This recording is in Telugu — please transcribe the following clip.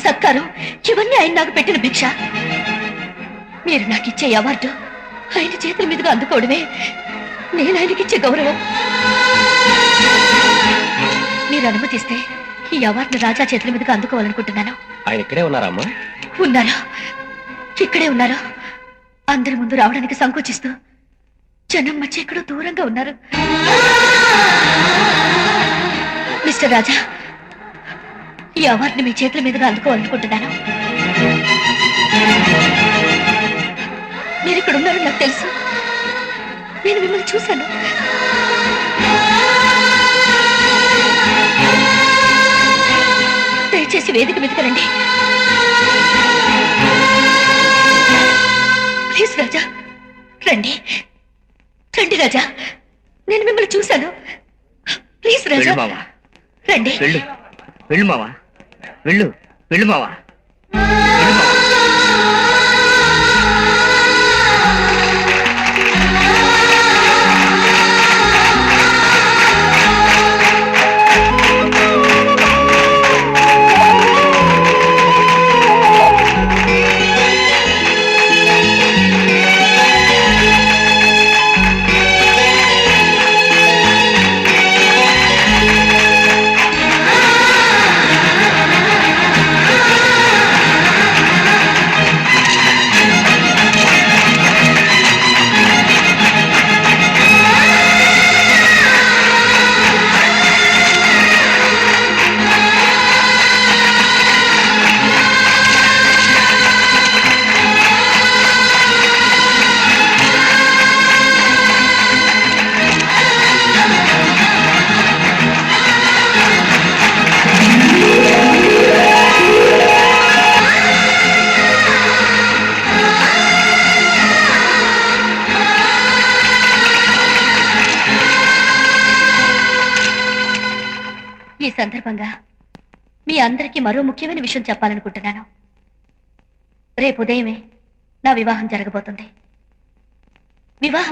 సత్కారం ఇవన్నీ ఆయన నాకు పెట్టిన భిక్ష. మీరు నాకు ఇచ్చే అవార్డు ఆయన చేతుల మీదుగా అందుకోవడమే నేను ఆయనకిచ్చే గౌరవం. మీరు అనుమతిస్తే ఈ అవార్డును రాజా చేతుల మీదుగా అందుకోవాలనుకుంటున్నాను. ఆయన ఇక్కడే ఉన్నారమ్మా? ఉన్నారు, ఇక్కడే ఉన్నారు. అందరి ముందు రావడానికి సంకోచిస్తూ జనం మధ్య ఎక్కడో దూరంగా ఉన్నారు. మిస్టర్ రాజా, ఈ అవార్డుని మీ చేతుల మీదుగా అందుకోవాలనుకుంటున్నాను. మీరు ఇక్కడ ఉన్నారని నాకు తెలుసు. నేను మిమ్మల్ని చూశాను. దయచేసి వేదిక మీదకి రండి. ప్లీజ్ రాజా, రండి రండి రాజా, నేను మిమ్మల్ని చూశాను. ప్లీజ్ రాజా రండి. వెళ్ళు వెళ్ళు మావా, వెళ్ళు వెళ్ళు మావా. ఈ సందర్భంగా మీ అందరికీ మరో ముఖ్యమైన విషయం చెప్పాలనుకుంటున్నాను. రేపు ఉదయమే నా వివాహం జరగబోతుంది. వివాహం